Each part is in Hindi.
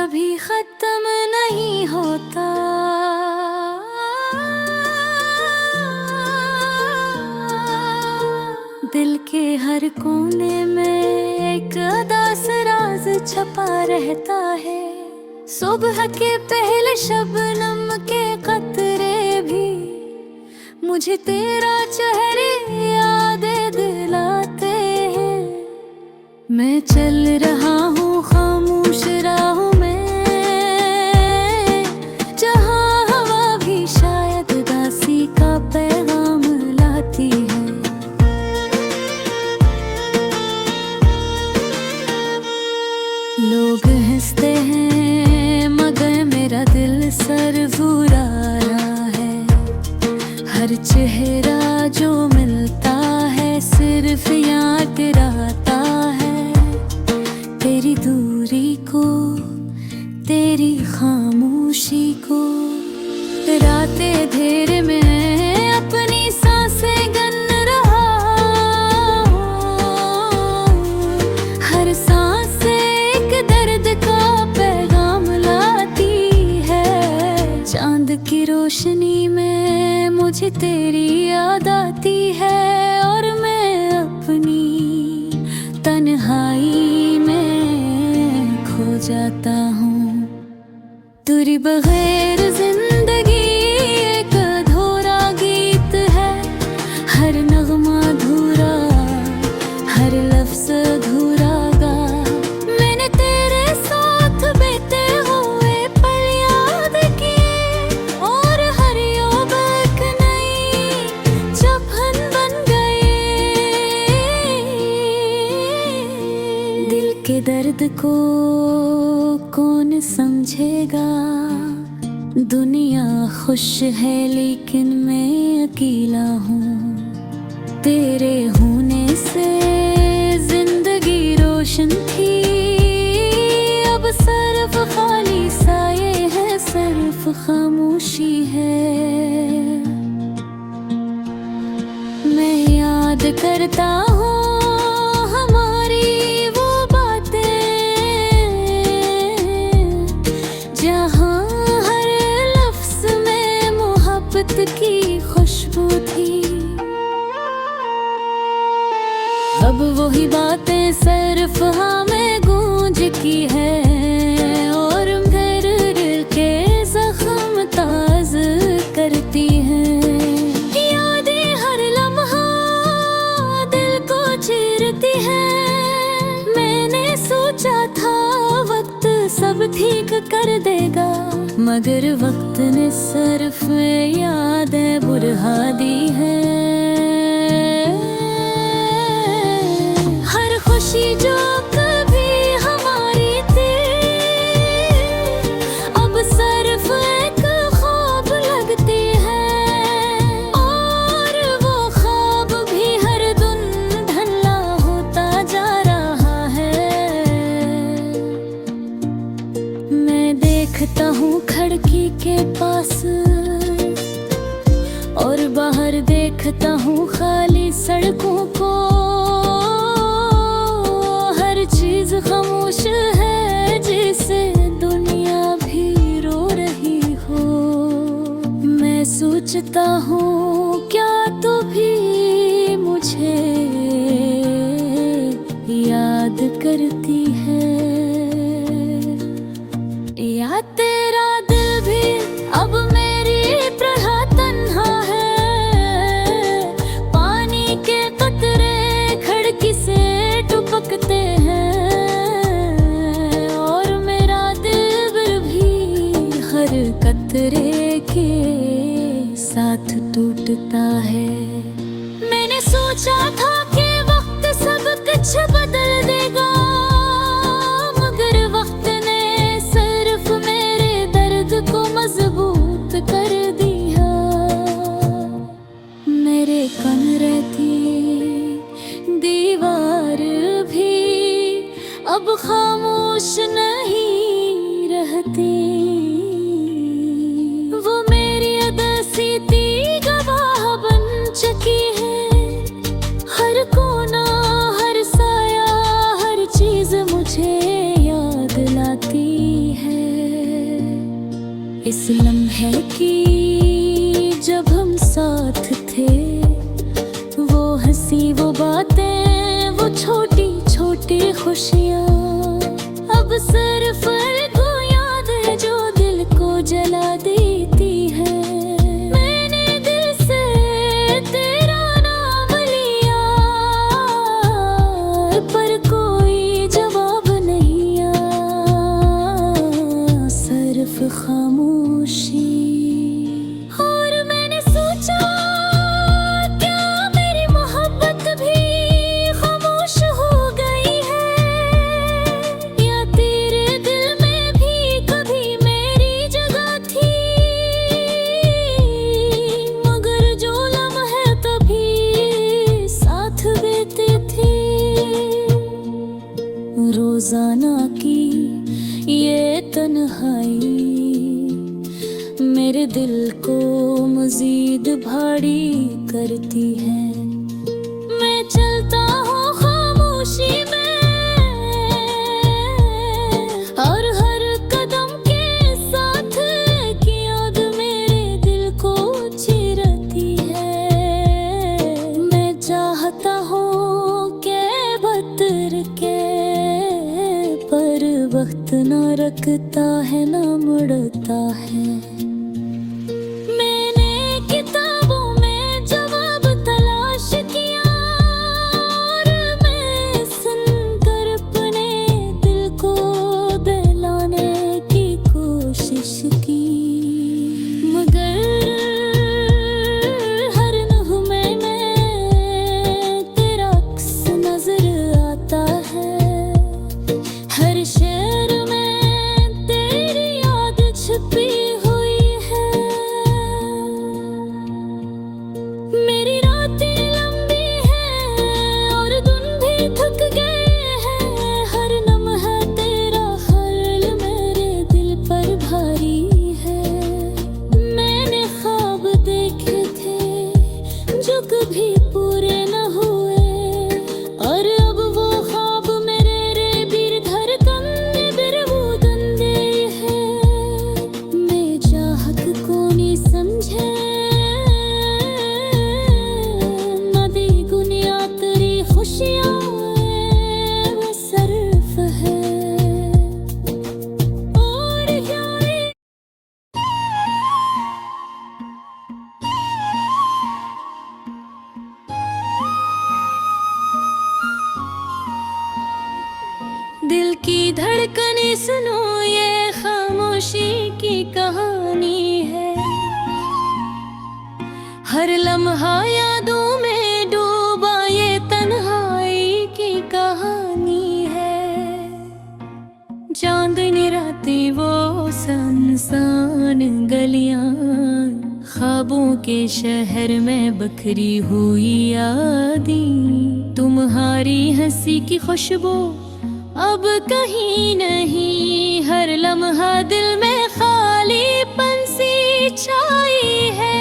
कभी खत्म नहीं होता। दिल के हर कोने में एक उदास राज छपा रहता है। सुबह के पहले शबनम के कतरे भी मुझे तेरा चेहरे याद दिलाते हैं। मैं चल रहा हूँ खामोश राहों में, जहाँ हवा भी शायद उदासी का पैगाम लाती है। लोग हंसते हैं मगर मेरा दिल सरफुरा रहा है। हर चेहरा जो मिलता है सिर्फ याद दिलाता है तेरी दूरी को, तेरी खामोशी को। रातें घेरे में अपनी सांसें गन रहा, हर सांस एक दर्द का पैगाम लाती है। चांद की रोशनी में मुझे तेरी याद आती है और मैं अपनी तन्हाई में खो जाता हूँ। तेरे बगैर जिंदगी एक अधूरा गीत है। हर नगमा अधूरा, हर लफ्ज़ अधूरा गा। मैंने तेरे साथ बीते हुए पल याद किए और हर याद एक नई जबन बन गई। दिल के दर्द को कौन समझेगा। दुनिया खुश है लेकिन मैं अकेला हूँ। तेरे होने से जिंदगी रोशन थी, अब सिर्फ खाली साये है, सिर्फ खामोशी है। मैं याद करता हूँ हमारी वो बातें, जहाँ हर लफ्ज़ में मोहब्बत की खुशबू थी। अब वही बातें सिर्फ हमें गूंज की है और घर दिल के जख्म ताज़ करती हैं। यादें हर लम्हा दिल को चीरती हैं। मैंने सोचा था वक्त सब ठीक कर देगा, मगर वक्त ने सिर्फ यादें बुढ़ा दी है। हर खुशी जो कभी हमारी थी, अब सिर्फ एक ख्वाब लगती है और वो ख्वाब भी हर दिन ढलना होता जा रहा है। मैं देखता हूँ खिड़की के पास और बाहर देखता हूँ खाली सड़कों को। हर चीज खामोश है जैसे दुनिया भी रो रही हो। मैं सोचता हूँ क्या तू भी मुझे याद करती है, या तेरा दिल भी अब मेरी तरह तन्हा है। पानी के कतरे खिड़की से टपकते हैं और मेरा दिल भी हर कतरे के साथ टूटता है। मैंने सोचा था कि वक्त सब कुछ बदल देगा, मगर वक्त ने सिर्फ मेरे दर्द को मजबूत कर दिया। मेरे कमरे की दीवार भी अब खामोश नहीं रहती। वो मेरी अदासी थी गवाह बन चुकी है। हर कोना, हर साया, हर इस लम्हे की जब हम साथ थे, वो हंसी वो बातें वो छोटी छोटी खुशियाँ, अब सिर्फ को याद है जो दिल को जला देती है। मैंने दिल से तेरा नाम लिया, पर कोई जवाब नहीं आया, सिर्फ खामोशी। और मैंने सोचा क्या मेरी मोहब्बत भी खामोश हो गई है, या तेरे दिल में भी कभी मेरी जगह थी। मगर जो लम्हे तभी साथ बीते थे, रोजाना की ये तन्हाई मेरे दिल को मजीद भारी करती है। मैं चलता हूँ खामोशी में, और हर कदम के साथ की याद मेरे दिल को चिरती है। मैं चाहता हूँ के बतर के, पर वक्त ना रखता है ना मुड़ता है। मैंने किताबों में जवाब तलाश किया, और मैं सुनकर अपने दिल को बहलाने की कोशिश की। मगर हर नगमे में तेरा अक्स नजर आता है, हर शेर में तेरी याद छुपी हुई है। मेरी रातें लंबी हैं और दिन भी थक गए हैं, हर लम्हा तेरा ख्याल मेरे दिल पर भारी है। मैंने ख्वाब देखे थे जो कभी पूरे न हुए, और अब वो ख्वाब मेरे रे बीर धड़कन में बिरबूदन दे है। मैं चाहत को नहीं समझे, न दी गुनिया तेरी खुशियाँ सिर्फ है। और क्या दिल की धड़कने सुनो, ये खामोशी की कहानी है। हर लम्हा यादों में डूबा, ये तन्हाई की कहानी है। चांदनी रातें वो सुनसान गलियां, ख्वाबों के शहर में बखरी हुई यादें। तुम्हारी हंसी की खुशबू अब कहीं नहीं, हर लम्हा दिल में खालीपन सी छाई है।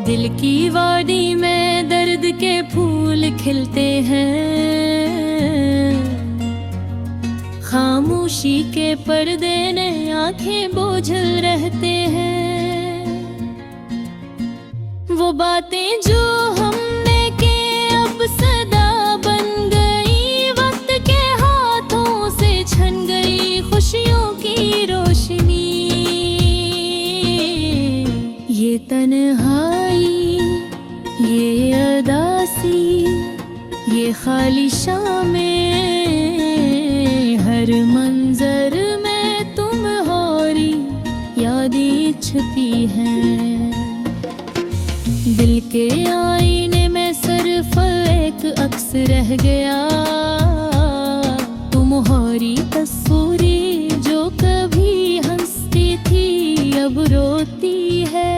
दिल की वादी में दर्द के फूल खिलते हैं, खामोशी के पर्दे ने आंखें बोझल रहते हैं। वो बातें जो हमने के अब सदा बन गई, वक्त के हाथों से छन गई खुशियों की रोशनी। ये तन्हाई, ये अदासी, ये खाली शामें, हर मंजर में तुम्हारी यादें छुपी हैं। दिल के आईने में सिर्फ एक अक्स रह गया, तुम्हारी तस्वीर जो कभी हंसती थी अब रोती है।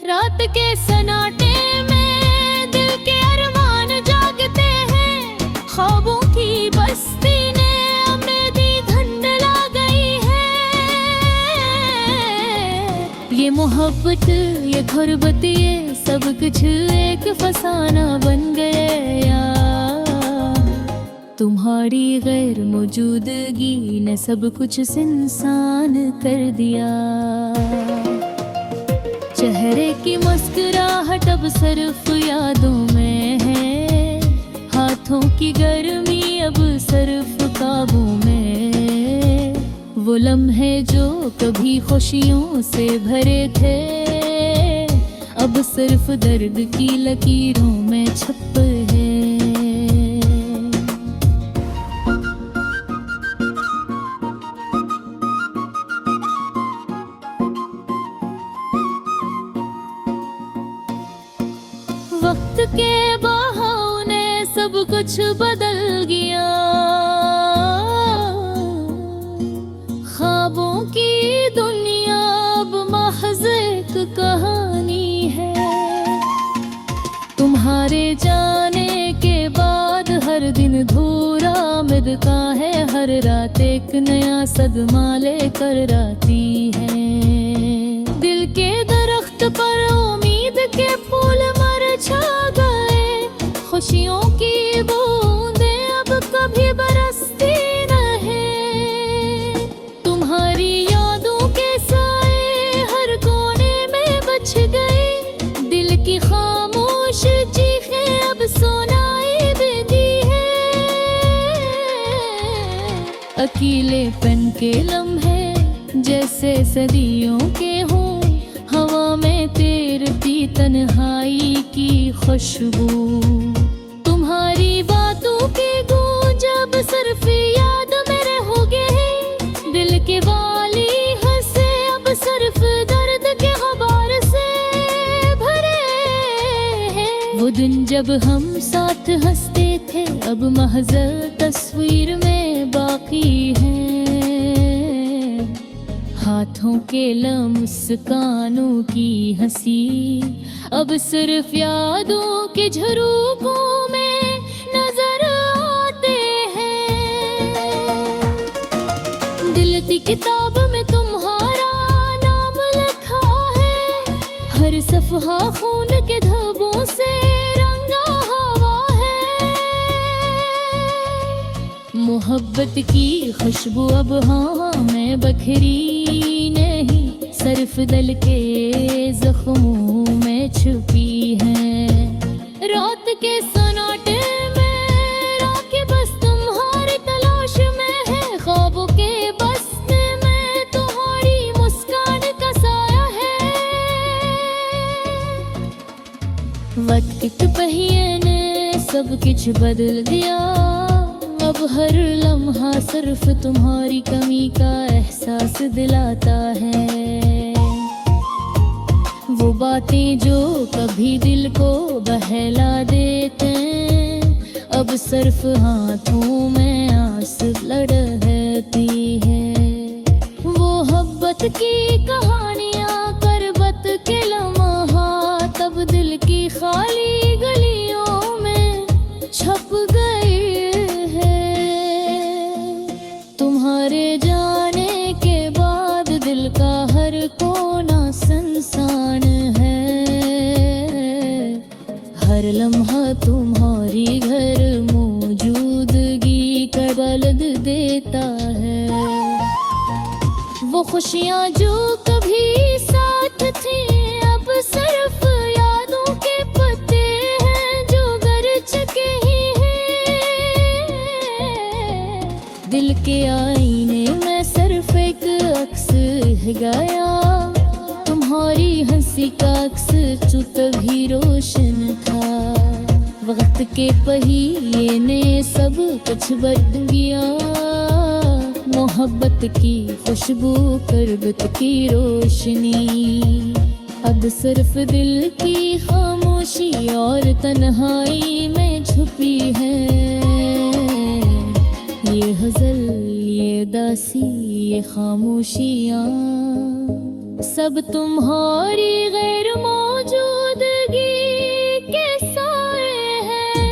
रात के सन्नाटे में दिल के अरमान जागते हैं, ख्वाबों की बस्ती ने हमें दी धुंधला गई है। ये मोहब्बत, ये गुर्बत, ये सब कुछ एक फसाना बन गया। तुम्हारी गैर मौजूदगी ने सब कुछ इंसान कर दिया। चेहरे की मुस्कुराहट अब सिर्फ यादों में है, हाथों की गर्मी अब सिर्फ काबू में। वो लम्हे जो कभी खुशियों से भरे थे, अब सिर्फ दर्द की लकीरों में छप है। वक्त के बहाव ने सब कुछ बदल गया, ख्वाबों की दुनिया अब महज एक कहानी है। तुम्हारे जाने के बाद हर दिन धूरा मिलता है, हर रात एक नया सदमा लेकर आती है। दिल के दरख्त पर उम्मीद के फूल छा गए, खुशियों की बूंदें अब कभी बरसती नहीं। तुम्हारी यादों के साए हर कोने में बच गए, दिल की खामोश चीखें अब सुनाई देती है। अकेलेपन के लम्हे जैसे सदियों के हों, हवा में तैरती तन्हाई की खुशबू। तुम्हारी बातों की गूंज अब सिर्फ याद में रहोगे, दिल के वाली हंसे अब सिर्फ दर्द के गुबार से भरे हैं। वो दिन जब हम साथ हंसते थे अब महज तस्वीर में बाकी है। हाथों के लम्हानों की हंसी अब सिर्फ यादों के झरोखों में नजर आते हैं। दिल की किताब में तुम्हारा नाम लिखा है, हर सफ़हा खून के धब्बों से रंगा हुआ है। मोहब्बत की खुशबू अब हाँ में बखरी नहीं, सिर्फ दिल के जख्मों में छुपी है। रात के सन्नाटे में राखें बस तुम्हारी तलाश में है, ख्वाबों के बसने में तुम्हारी मुस्कान का साया है। वक्त के पहिए ने सब कुछ बदल दिया, अब हर लम्हा सिर्फ तुम्हारी कमी का एहसास दिलाता है। वो बातें जो कभी दिल को बहला देते, अब सिर्फ हाथों में आस लड़ती है। वो मोहब्बत की कहानियाँ करबत के लम्हात अब दिल की खाली गलियों में छप गए हैं। तुम्हारे जाने के बाद दिल का हर कोना सुनसान है, हर लम्हा तुम्हारी घर मौजूदगी का बलद देता है। वो खुशियाँ जो कभी साथ थी अब सिर्फ यादों के पत्ते हैं जो गर चुके ही हैं। दिल के आईने में सिर्फ एक अक्स गया, तुम्हारी हंसी का अक्स जो तभी रोशन था। वक्त के पहिए ने सब कुछ बदल गया, मोहब्बत की खुशबू करबत की रोशनी अब सिर्फ दिल की खामोशी और तन्हाई में छुपी है। ये गज़ल, ये दासी, ये खामोशियाँ सब तुम्हारी गैर मौजूदगी के साए हैं।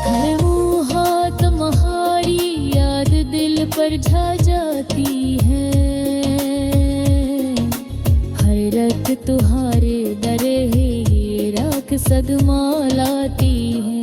हर मुहा तुम्हारी याद दिल पर छा जाती है, हैरत तुम्हारे दर है राख सदमा लाती है।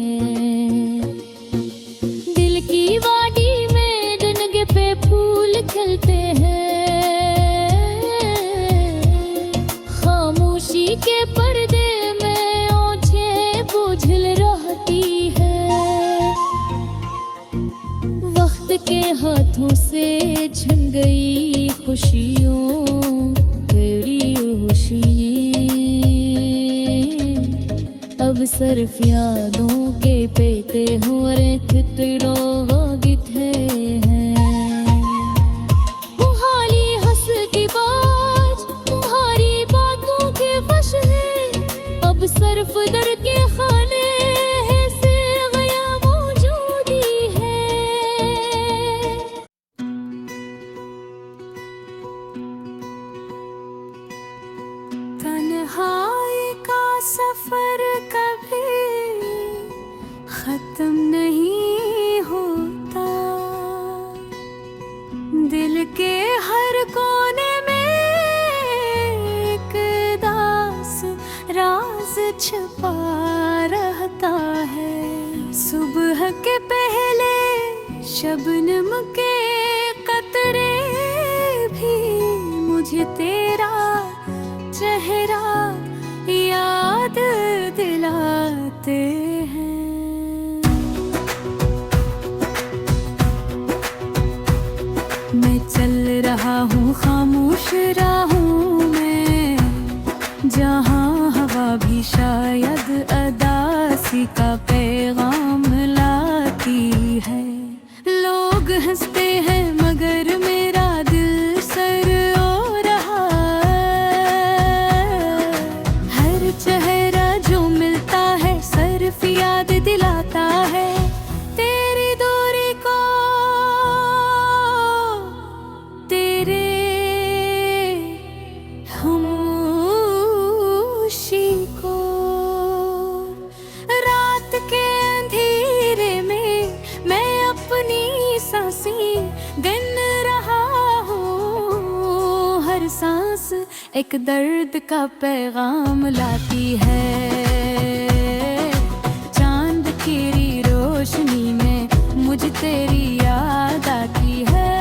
हाथों से छिन गई खुशियों तेरी खुशियाँ। अब सिर्फ यादों के पेते हो रे तितरों गीत हैं। तुम्हारी हंस की बात तुम्हारी बातों के वश है। अब सिर्फ दर के खाने से गया मौजूदी है। तन्हाई का सफर कभी खत्म नहीं होता। दिल के हर कोने में एक दास राज छिपा रहता है। सुबह के पहले शबनम के कतरे भी मुझे तेरा चेहरा याद दिलाते हैं। मैं चल रहा हूँ खामोश राहों में, जहाँ हवा भी शायद अदासी का पैगाम लाती है। लोग हंसते हैं मगर मेरा दिल सर ओ रहा। हर चेहरा जो मिलता है सिर्फ याद दिलाता है तेरी दूरी को, तेरे खामोशी को। रात के अंधेरे में मैं अपनी सांसें गिन रहा हूँ। हर सांस एक दर्द का पैगाम लाती है। चांद की रोशनी में मुझे तेरी याद आती है।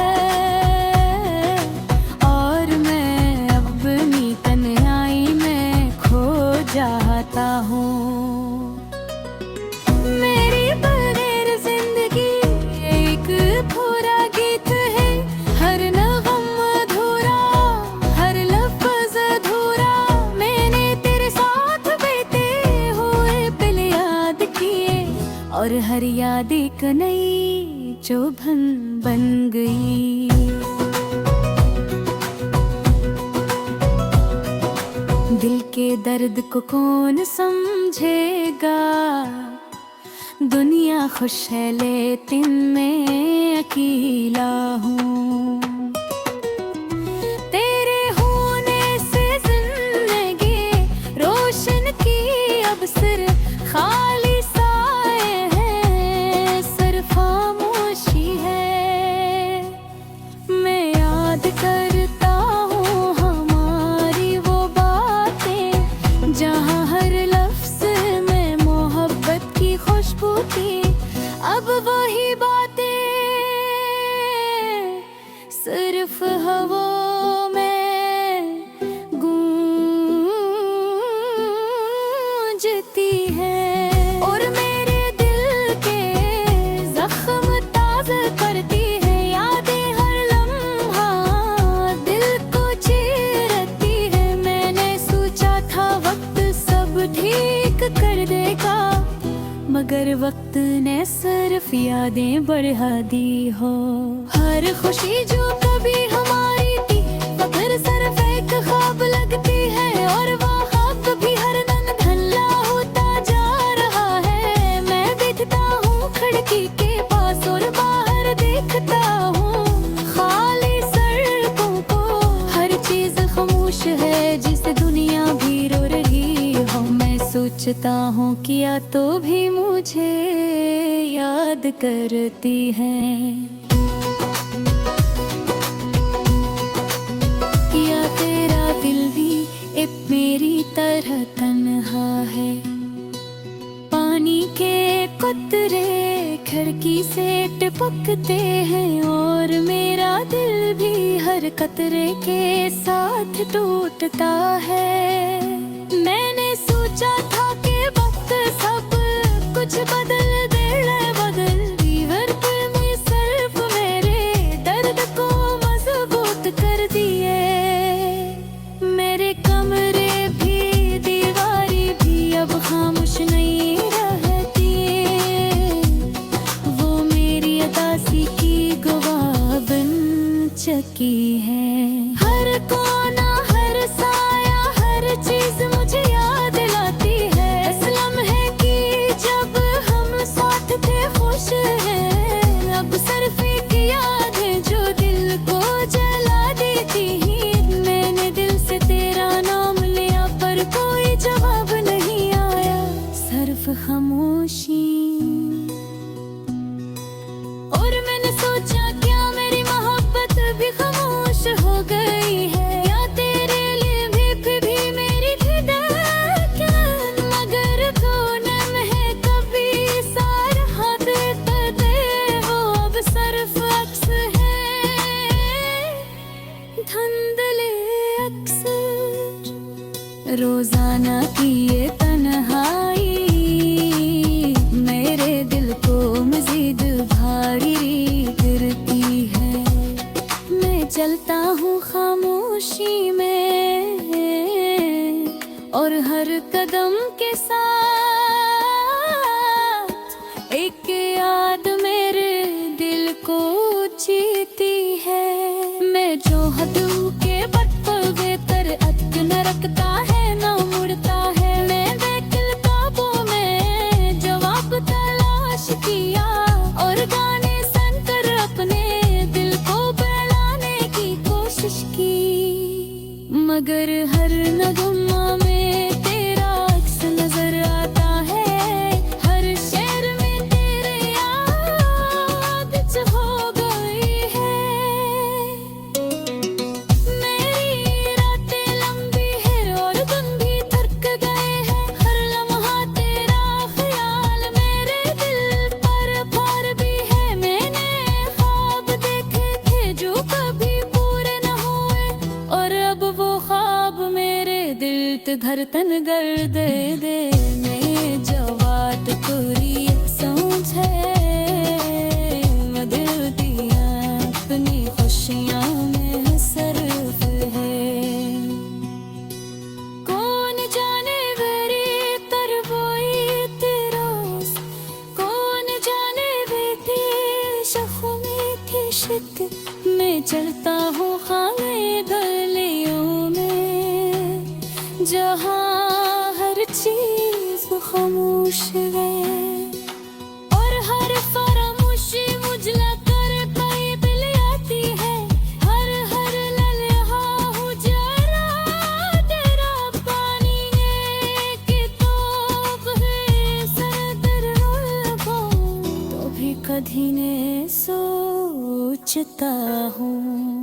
और मैं अपनी तन्हाई में खो जाता हूँ। मेरी बगैर जिंदगी एक पूरा गीत है। हर नगम अधूरा हर लफ्ज अधूरा। मैंने तेरे साथ बीते हुए पल याद किए और हर याद एक नई चुभन बन गई। दिल के दर्द को कौन समझेगा। दुनिया खुश है लेकिन मैं अकेला हूँ। तेरे होने से जिंदगी रोशन की अब सिर्फ खाली साए हैं, सिर्फ खामोशी है। मैं याद करता हूँ हमारी वो बातें, जहाँ हर लफ्ज में मोहब्बत की खुशबू थी। अब वही बातें सिर्फ हवा में गूंजती है। और मेरे दिल के जख्म ताज़ा करती है यादें हर लम्हा दिल को चीरती है। मैंने सोचा था वक्त सब ठीक कर देगा, मगर वक्त ने सिर्फ यादें बढ़ा दी हो। हर खुशी जो कभी हमारी थी मगर सिर्फ एक ख्वाब लगती है। और वो ख्वाब भी हर दम धुंधला होता जा रहा है। मैं बैठता हूँ खिड़की के पास और बाहर देखता हूँ खाली सड़कों को। हर चीज खामोश है जिसे दुनिया भी रो रही हो। मैं सोचता हूँ किया तो भी मुझे याद करती है। या तेरा दिल भी एक मेरी तरह तन्हा है। पानी के कतरे खिड़की से टपकते हैं और मेरा दिल भी हर कतरे के साथ टूटता है। मैंने सोचा था कि वक्त सब कुछ बदल दे, बदल जीवन पे मैं सिर्फ मेरे चुकी है। हर कोना हर साया हर चीज मुझे याद दिलाती है इस लम्हे की जब हम साथ थे खुश हैं। अब सिर्फ एक याद है जो दिल को जला देती है। मैंने दिल से तेरा नाम लिया पर कोई जवाब नहीं आया, सिर्फ खामोशी। और मैंने सोचा क्या मेरी मोहब्बत भी खामोश हो गई है, या तेरे लिए भी फिर भी मेरी धड़कन। मगर कोने में कभी सारा देते वो अब सिर्फ अक्स है, धुंधले अक्सर। रोजाना की ये तन्हाई मेरे दिल को मजीद भारी करती है। मैं चलता हूँ खामोशी में और हर कदम के साथ एक याद मेरे दिल को जीती है। मैं जो हदों के बटवे तर अटक न रखता है न मुड़ता है। मैंने किताबों में जवाब तलाश किया और गाने सुनकर अपने दिल को बहलाने की कोशिश की, मगर हर नगमा में तेरा अक्स नजर आता है। हर शेर में तेरे याद हो गई है। मेरी रातें लंबी है और दिन भी थक गए हैं। हर लम्हा तेरा ख्याल मेरे दिल पर भार भी है। मैंने ख्वाब देखे थे जो कभी पूरे न हुए और अब वो ख्वाब मेरे दिल ते धड़कन कर दे दे। मैं जवाब पूरी समझे दिल दिया अपनी खुशियाँ में सर्फ है। कौन जाने मेरी तरबोई तेरा, कौन जाने बेटे शखों में थी शिक। मैं चलता हूँ खाने गलियों में जहाँ हर चीज खामोश है और हर फरामुशी मुझला कर पाई बिल आती है। हर हर लम्हा उजाला तेरा पानी है कि तो है सरदर तो भी कभी ने सोचता हूँ।